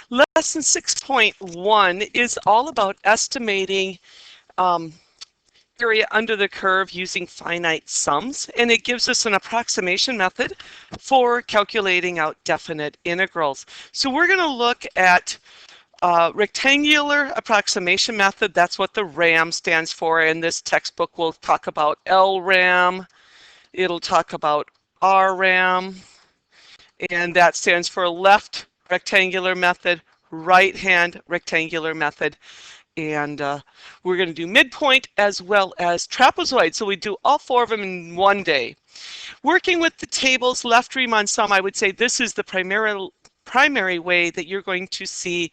Lesson 6.1 is all about estimating area under the curve using finite sums, and it gives us an approximation method for calculating out definite integrals. So we're going to look at rectangular approximation method. That's what the RAM stands for. In this textbook, we'll talk about LRAM. It'll talk about RRAM, and that stands for left rectangular method, right hand rectangular method. And we're going to do midpoint as well as trapezoid. So we do all four of them in one day. Working with the tables, left Riemann sum, I would say this is the primary way that you're going to see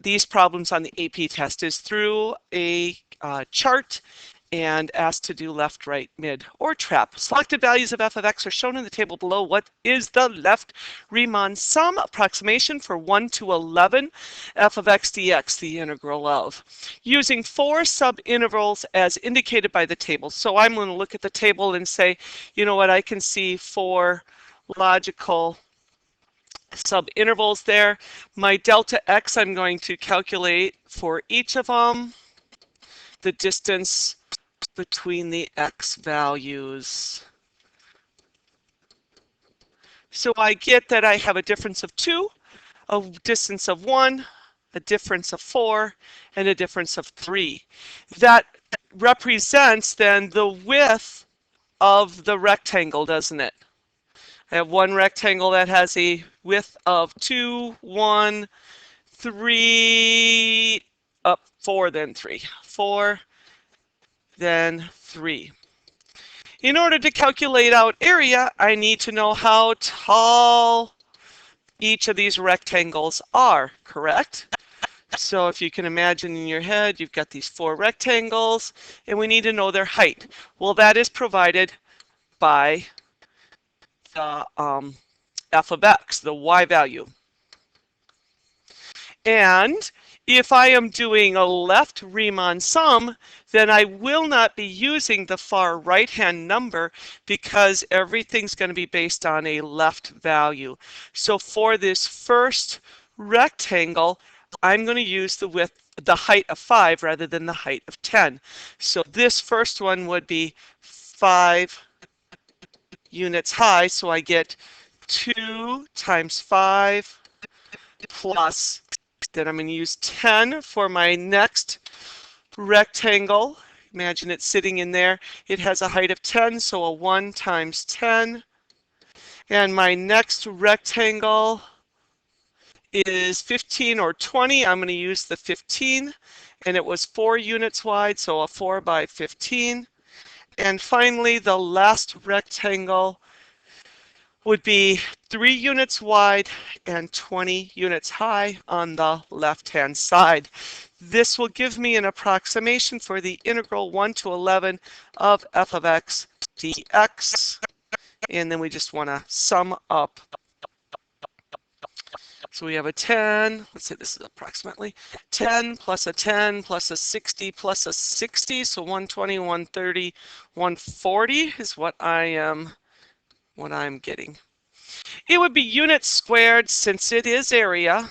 these problems on the AP test, is through a chart and asked to do left, right, mid, or trap. Selected values of f of x are shown in the table below. What is the left Riemann sum approximation for 1 to 11 f of x dx, the integral of? Using 4 subintervals as indicated by the table. So I'm going to look at the table and say, you know what, I can see 4 logical subintervals there. My delta x, I'm going to calculate for each of them the distance between the x values. So I get that I have a difference of 2, a distance of 1, a difference of 4, and a difference of 3. That represents then the width of the rectangle, doesn't it? I have one rectangle that has a width of 2, 1, 3, up 4, then 3. 4, then 3. In order to calculate out area, I need to know how tall each of these rectangles are, correct? So if you can imagine in your head, you've got these 4 rectangles, and we need to know their height. Well, that is provided by the f of x, the y value. And if I am doing a left Riemann sum, then I will not be using the far right-hand number because everything's going to be based on a left value. So for this first rectangle, I'm going to use the height of 5 rather than the height of 10. So this first one would be 5 units high, so I get 2 times 5 plus, then I'm going to use 10 for my next rectangle. Imagine it sitting in there. It has a height of 10, so a 1 times 10. And my next rectangle is 15 or 20. I'm going to use the 15, and it was 4 units wide, so a 4 by 15. And finally, the last rectangle would be 3 units wide and 20 units high on the left-hand side. This will give me an approximation for the integral 1 to 11 of f of x dx. And then we just want to sum up. So we have a 10, let's say this is approximately 10 plus a 10 plus a 60 plus a 60. So 120, 130, 140 is what I'm getting. It would be units squared since it is area.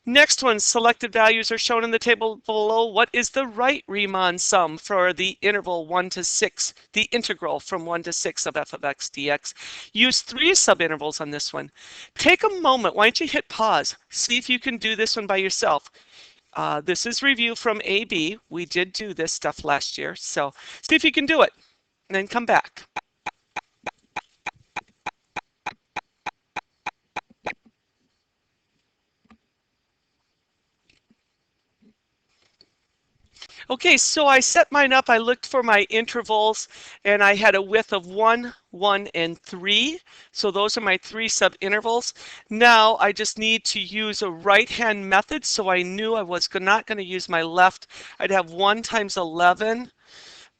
Next one, selected values are shown in the table below. What is the right Riemann sum for the interval 1 to 6, the integral from 1 to 6 of f of x dx? Use 3 subintervals on this one. Take a moment. Why don't you hit pause? See if you can do this one by yourself. This is review from AB. We did do this stuff last year, so see if you can do it, and then come back. Okay, so I set mine up. I looked for my intervals, and I had a width of 1, 1, and 3. So those are my 3 subintervals. Now I just need to use a right-hand method, so I knew I was not going to use my left. I'd have 1 times 11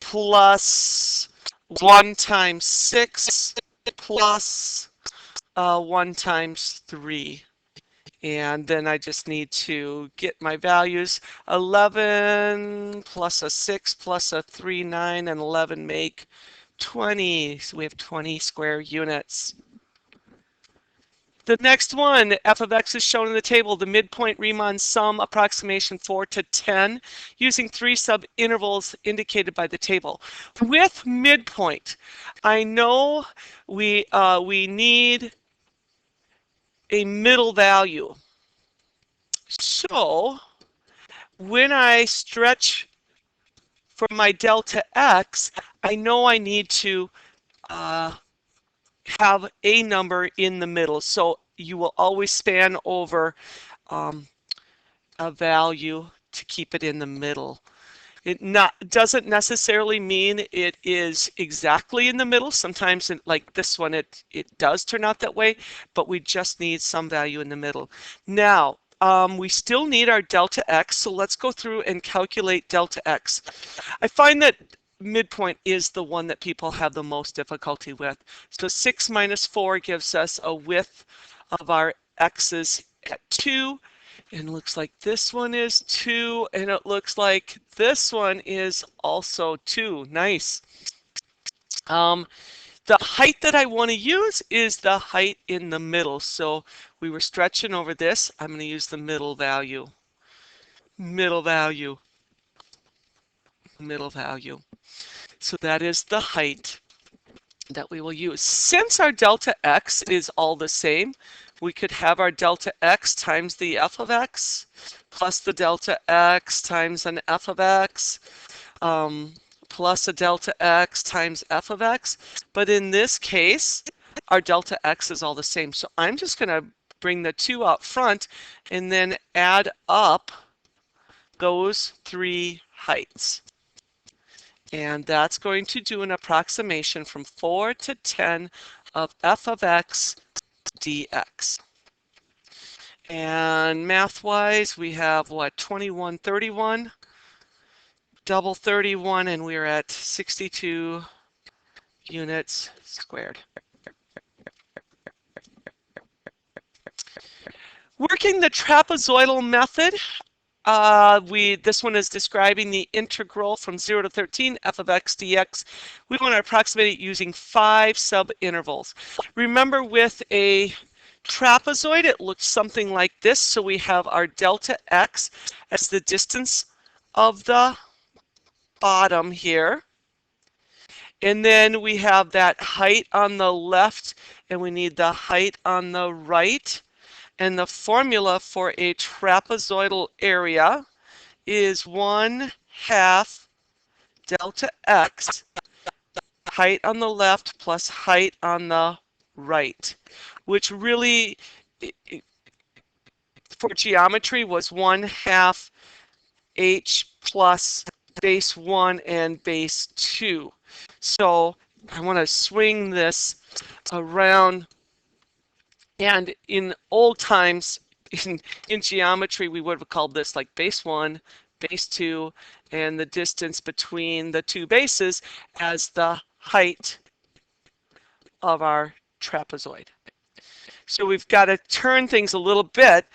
plus 1 times 6 plus 1 times 3. And then I just need to get my values. 11 plus a 6 plus a 3, 9, and 11 make 20. So we have 20 square units. The next one, f of x is shown in the table, the midpoint Riemann sum approximation 4 to 10 using 3 subintervals indicated by the table. With midpoint, I know we need a middle value. So when I stretch for my delta x, I know I need to have a number in the middle. So you will always span over a value to keep it in the middle. It doesn't necessarily mean it is exactly in the middle. Sometimes, like this one, it does turn out that way, but we just need some value in the middle. Now, we still need our delta x, so let's go through and calculate delta x. I find that midpoint is the one that people have the most difficulty with. So 6 minus 4 gives us a width of our x's at 2. And it looks like this one is 2, and it looks like this one is also 2. Nice. The height that I want to use is the height in the middle. So we were stretching over this. I'm going to use the middle value. Middle value. Middle value. So that is the height that we will use. Since our delta x is all the same, we could have our delta x times the f of x plus the delta x times an f of x plus a delta x times f of x. But in this case, our delta x is all the same. So I'm just going to bring the 2 out front and then add up those 3 heights. And that's going to do an approximation from 4 to 10 of f of x dx. And math-wise, we have what, 21, 31, double 31, and we're at 62 units squared. Working the trapezoidal method, this one is describing the integral from 0 to 13 f of x dx. We want to approximate it using 5 subintervals. Remember, with a trapezoid, it looks something like this. So we have our delta x as the distance of the bottom here. And then we have that height on the left, and we need the height on the right. And the formula for a trapezoidal area is 1/2 delta x, height on the left plus height on the right, which really, for geometry, was 1/2 h plus base 1 and base 2. So I want to swing this around. And in old times, in geometry, we would have called this like base 1, base 2, and the distance between the 2 bases as the height of our trapezoid. So we've got to turn things a little bit,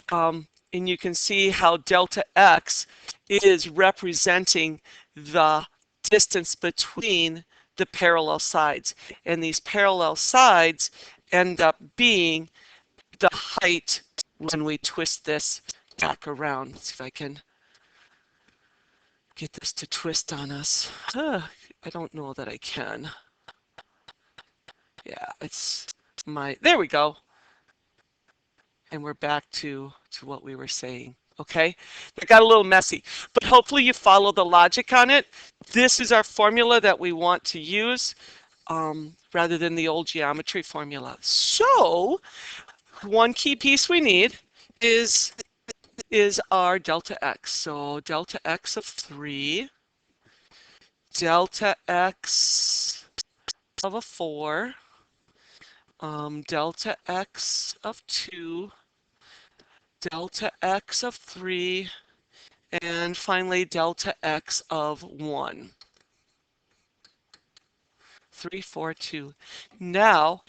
and you can see how delta x is representing the distance between the parallel sides. And these parallel sides end up being the height when we twist this back around. Let's see if I can get this to twist on us. I don't know that I can. Yeah, there we go. And we're back to what we were saying. Okay, that got a little messy, but hopefully you follow the logic on it. This is our formula that we want to use, rather than the old geometry formula. So one key piece we need is our delta x. So delta x of 3, delta x of a 4, delta x of 2, delta x of 3, and finally delta x of 1. 3, 4, 2. Now,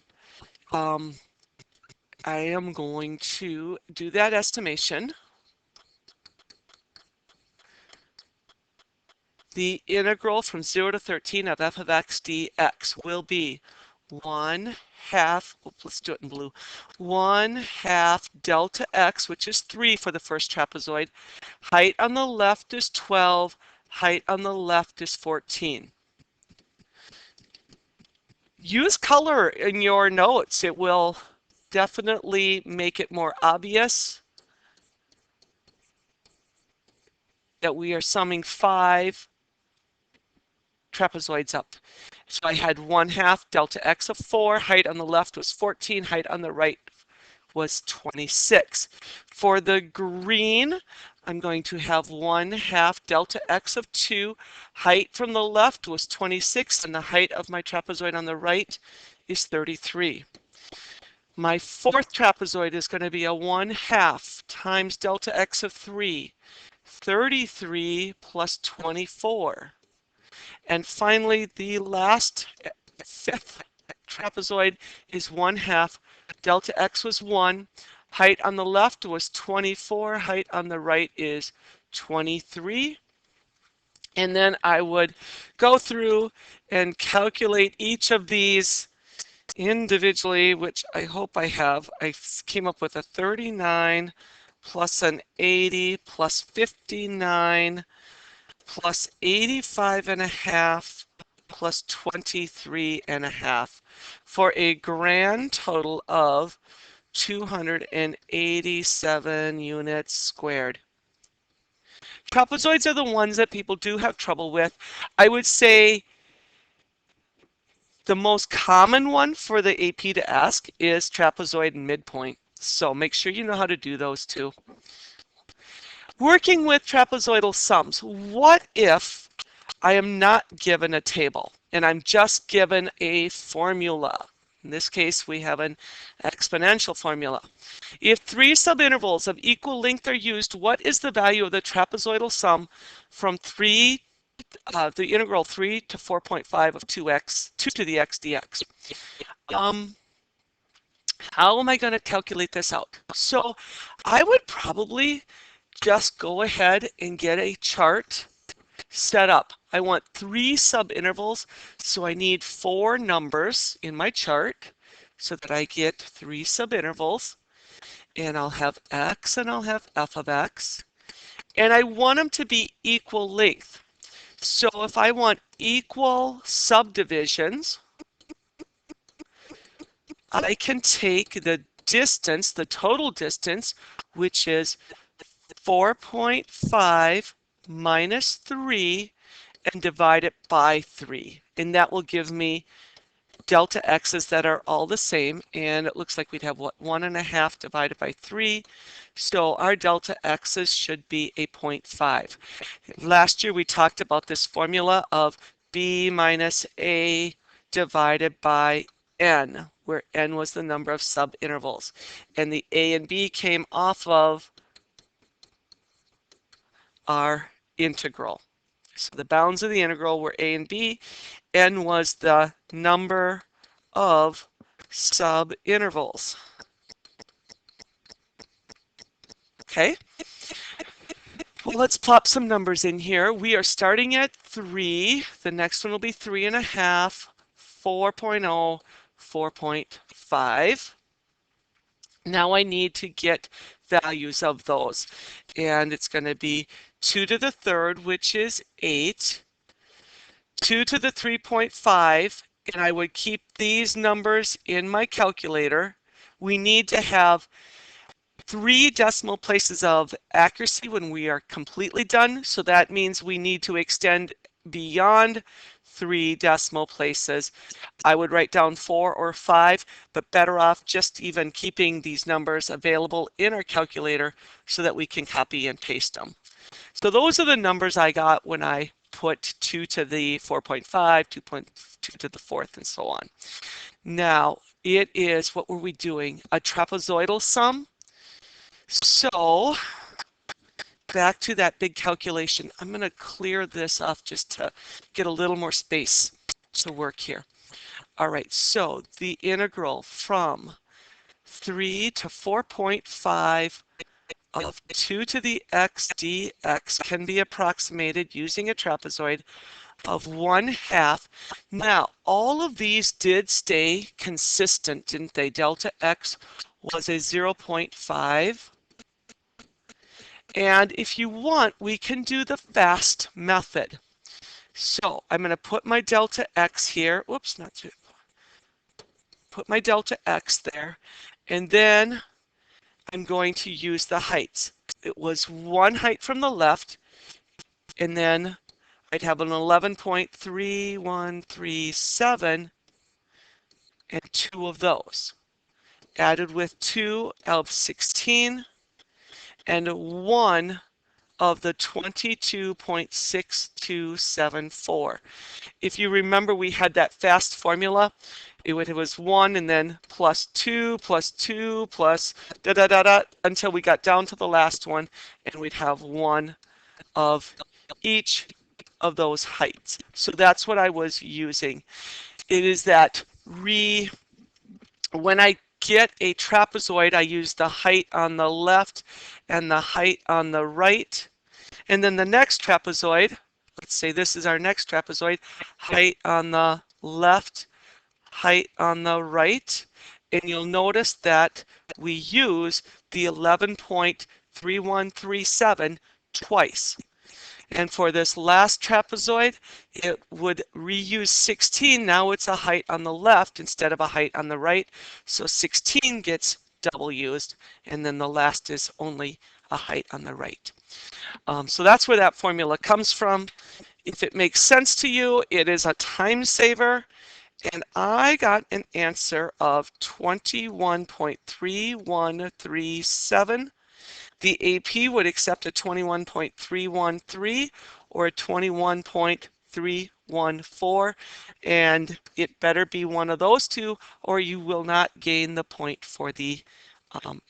I am going to do that estimation. The integral from 0 to 13 of f of x dx will be 1/2, let's do it in blue, 1/2 delta x, which is 3 for the first trapezoid. Height on the left is 12, height on the left is 14. Use color in your notes. It will definitely make it more obvious that we are summing 5 trapezoids up. So I had 1/2 delta x of 4, height on the left was 14, height on the right was 26. For the green, I'm going to have 1/2 delta x of 2, height from the left was 26, and the height of my trapezoid on the right is 33. My fourth trapezoid is going to be a 1/2 times delta x of 3, 33 plus 24. And finally, the last fifth trapezoid is 1/2. Delta x was 1. Height on the left was 24. Height on the right is 23. And then I would go through and calculate each of these individually, which I hope I have. I came up with a 39 plus an 80 plus 59 plus 85.5 plus 23.5 for a grand total of 287 units squared. Trapezoids are the ones that people do have trouble with. I would say the most common one for the AP to ask is trapezoid and midpoint. So make sure you know how to do those two. Working with trapezoidal sums, what if I am not given a table and I'm just given a formula? In this case, we have an exponential formula. If 3 subintervals of equal length are used, what is the value of the trapezoidal sum from the integral 3 to 4.5 of 2x, 2 to the x dx? How am I going to calculate this out? So I would probably just go ahead and get a chart set up. I want 3 subintervals, so I need 4 numbers in my chart so that I get 3 subintervals, and I'll have x and I'll have f of x, and I want them to be equal length. So if I want equal subdivisions, I can take the distance, the total distance, which is 4.5 minus 3, and divide it by 3. And that will give me delta x's that are all the same. And it looks like we'd have, what, 1.5 divided by 3. So our delta x's should be a 0.5. Last year we talked about this formula of b minus a divided by n, where n was the number of subintervals. And the a and b came off of our integral. So the bounds of the integral were a and b. N was the number of subintervals. Okay. Well, let's plop some numbers in here. We are starting at 3. The next one will be 3.5, 4.0, 4.5. Now I need to get values of those. And it's going to be 2 to the third, which is 8. 2 to the 3.5, and I would keep these numbers in my calculator. We need to have 3 decimal places of accuracy when we are completely done. So that means we need to extend beyond 3 decimal places. I would write down 4 or 5, but better off just even keeping these numbers available in our calculator so that we can copy and paste them. So those are the numbers I got when I put 2 to the 4.5, 2.2 to the fourth, and so on. Now, it is, what were we doing? A trapezoidal sum. So back to that big calculation. I'm going to clear this off just to get a little more space to work here. All right, so the integral from 3 to 4.5 of 2 to the x dx can be approximated using a trapezoid of 1/2. Now, all of these did stay consistent, didn't they? Delta x was a 0.5. And if you want, we can do the fast method. So I'm going to put my delta x here. Whoops, not to put my delta x there. And then I'm going to use the heights. It was one height from the left, and then I'd have an 11.3137 and 2 of those. Added with 2 of 16 and 1 of the 22.6274. If you remember, we had that fast formula. It was 1 and then plus 2 plus 2 plus da da da da until we got down to the last one, and we'd have 1 of each of those heights. So that's what I was using. It is that when I get a trapezoid, I use the height on the left and the height on the right. And then the next trapezoid, let's say this is our next trapezoid, height on the left, height on the right. And you'll notice that we use the 11.3137 twice. And for this last trapezoid, it would reuse 16. Now it's a height on the left instead of a height on the right. So 16 gets double used, and then the last is only a height on the right. So that's where that formula comes from. If it makes sense to you, it is a time saver. And I got an answer of 21.3137. The AP would accept a 21.313 or a 21.314, and it better be one of those two, or you will not gain the point for the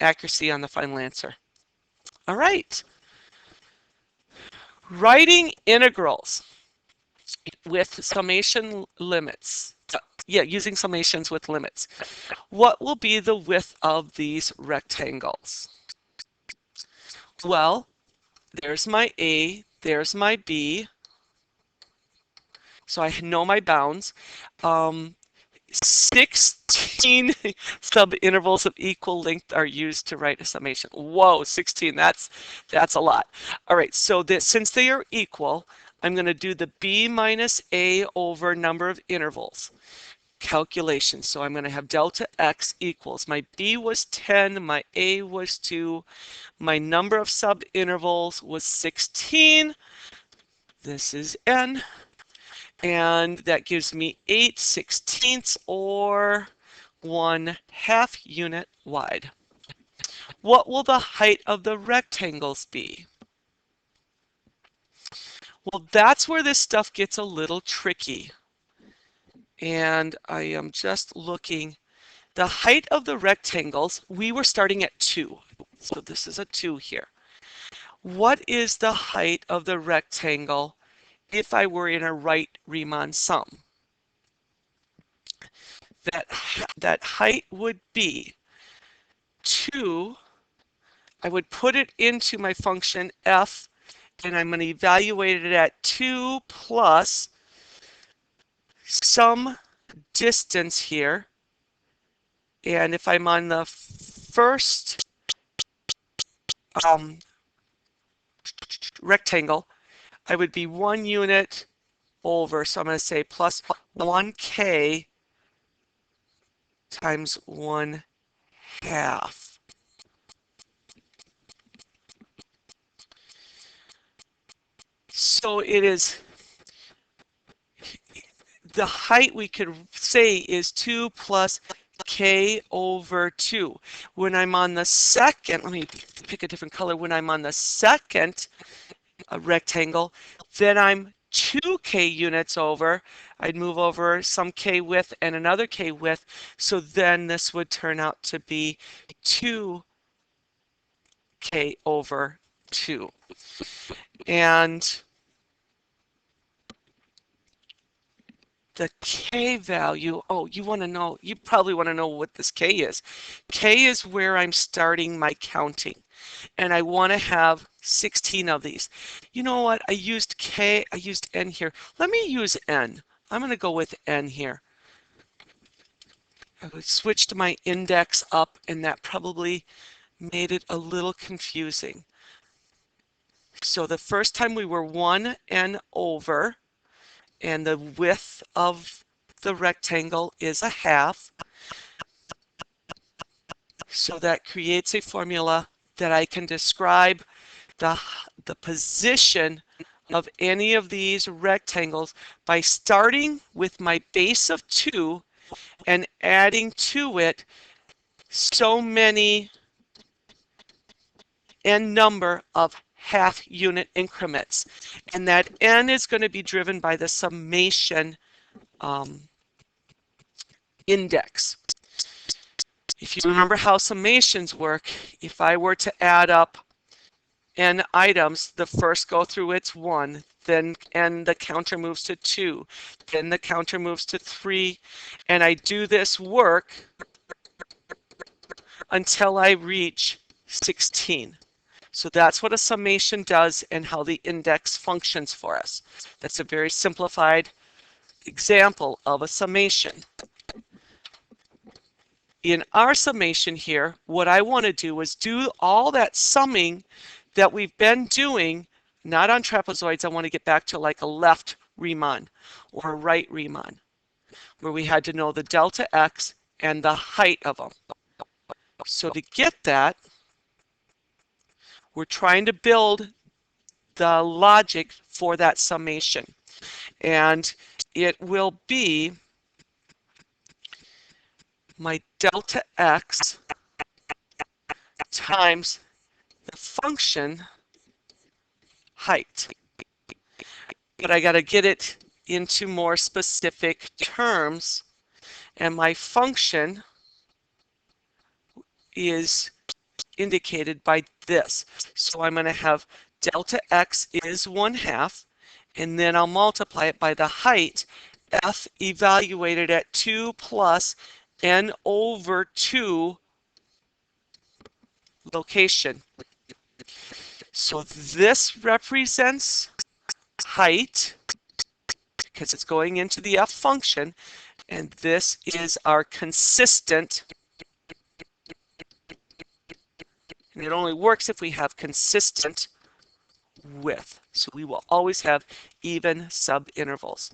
accuracy on the final answer. All right. Writing integrals with summation limits. Using summations with limits. What will be the width of these rectangles? Well, there's my A, there's my B. So I know my bounds. 16 subintervals of equal length are used to write a summation. Whoa, 16, that's a lot. All right, so since they are equal, I'm going to do the B minus A over number of intervals calculation. So I'm going to have delta x equals, my B was 10, my A was 2, my number of subintervals was 16. This is n. And that gives me 8/16 or 1/2 unit wide. What will the height of the rectangles be? Well, that's where this stuff gets a little tricky. And I am just looking. The height of the rectangles, we were starting at 2. So this is a 2 here. What is the height of the rectangle if I were in a right Riemann sum? That height would be 2. I would put it into my function f, and I'm going to evaluate it at 2 plus some distance here. And if I'm on the first rectangle, I would be 1 unit over, so I'm going to say plus 1k times 1/2. So it is, the height we could say is 2 plus k over 2. When I'm on the second, let me pick a different color. When I'm on the second rectangle, then I'm 2k units over. I'd move over some k width and another k width. So then this would turn out to be 2k over 2. And the k value, oh, you probably want to know what this k is. K is where I'm starting my counting. and I want to have 16 of these. You know what? I used K, I used N here. Let me use N. I'm going to go with N here. I switched my index up, and that probably made it a little confusing. So the first time we were 1 N over, and the width of the rectangle is 1/2. So that creates a formula that I can describe the position of any of these rectangles by starting with my base of 2 and adding to it so many n number of half unit increments. And that n is going to be driven by the summation index. If you remember how summations work, if I were to add up n items, the first go through its 1, then and the counter moves to 2, then the counter moves to 3, and I do this work until I reach 16. So that's what a summation does and how the index functions for us. That's a very simplified example of a summation. In our summation here, what I want to do is do all that summing that we've been doing, not on trapezoids. I want to get back to like a left Riemann or a right Riemann, where we had to know the delta x and the height of them. So to get that, we're trying to build the logic for that summation. And it will be my delta x times the function height. But I got to get it into more specific terms, and my function is indicated by this. So I'm going to have delta x is 1/2, and then I'll multiply it by the height, f evaluated at 2 plus n over 2 location. So this represents height because it's going into the f function, and this is our consistent. And it only works if we have consistent width. So we will always have even subintervals.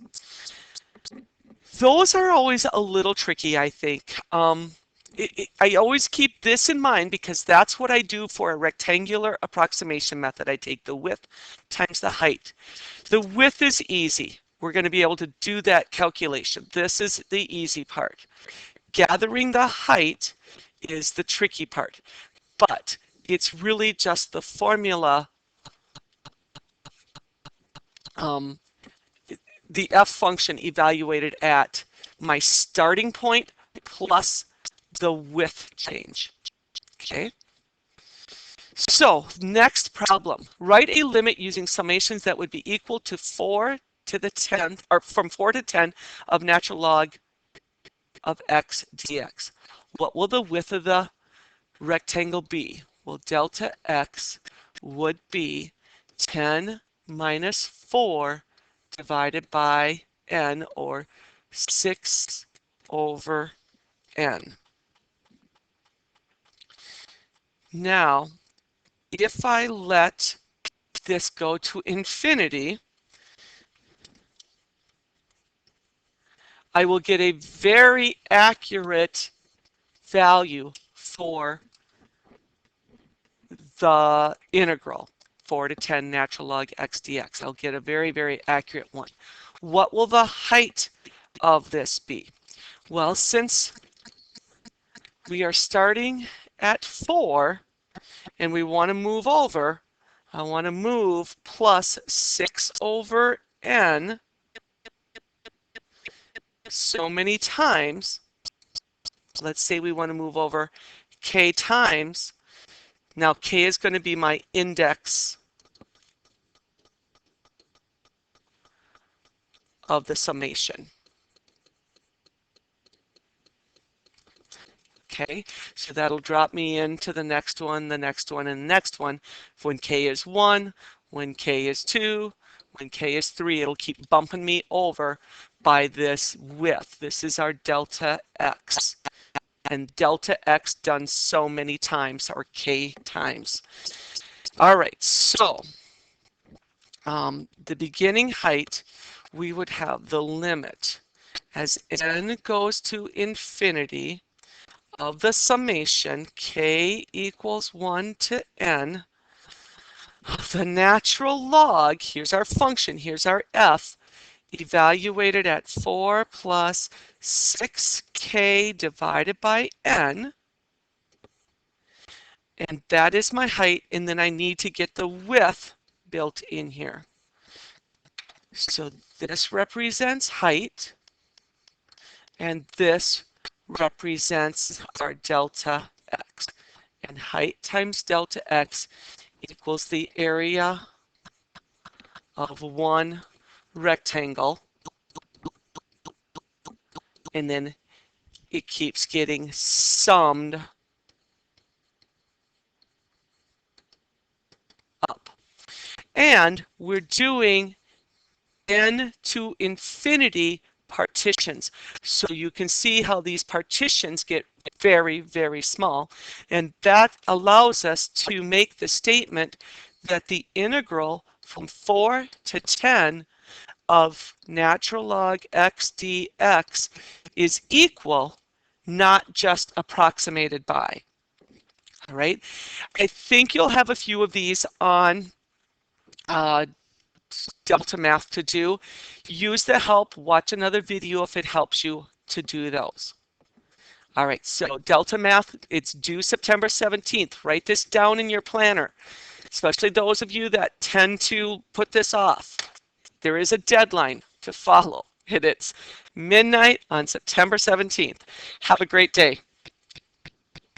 Those are always a little tricky, I think. I always keep this in mind because that's what I do for a rectangular approximation method. I take the width times the height. The width is easy. We're going to be able to do that calculation. This is the easy part. Gathering the height is the tricky part. But it's really just the formula, the f function evaluated at my starting point plus the width change. Okay. So next problem, write a limit using summations that would be equal to 4 to the 10th, or from 4 to 10 of natural log of x dx. What will the width of the rectangle be? Well, delta x would be 10 minus 4 divided by n, or 6 over n. Now, if I let this go to infinity, I will get a very accurate value for the integral, 4 to 10 natural log x dx. I'll get a very, very accurate one. What will the height of this be? Well, since we are starting at 4 and we want to move over, I want to move plus 6 over n so many times. Let's say we want to move over k times. Now k is going to be my index of the summation. Okay, so that'll drop me into the next one, the next one, and the next one. When k is 1, when k is 2, when k is 3, it'll keep bumping me over by this width. This is our delta x. And delta x done so many times, or k times. All right, so the beginning height, we would have the limit as n goes to infinity of the summation k equals 1 to n of the natural log, here's our function, here's our f, evaluated at 4 plus 6k divided by n, and that is my height, and then I need to get the width built in here. So this represents height, and this represents our delta x. And height times delta x equals the area of one rectangle. And then it keeps getting summed up. And we're doing n to infinity partitions. So you can see how these partitions get very, very small. And that allows us to make the statement that the integral from 4 to 10 of natural log x dx is equal, not just approximated by. All right. I think you'll have a few of these on delta math to do. Use the help, watch another video if it helps you to do those. All right, so delta math, it's due September 17th. Write this down in your planner, especially those of you that tend to put this off. There is a deadline to follow, and it's midnight on September 17th. Have a great day.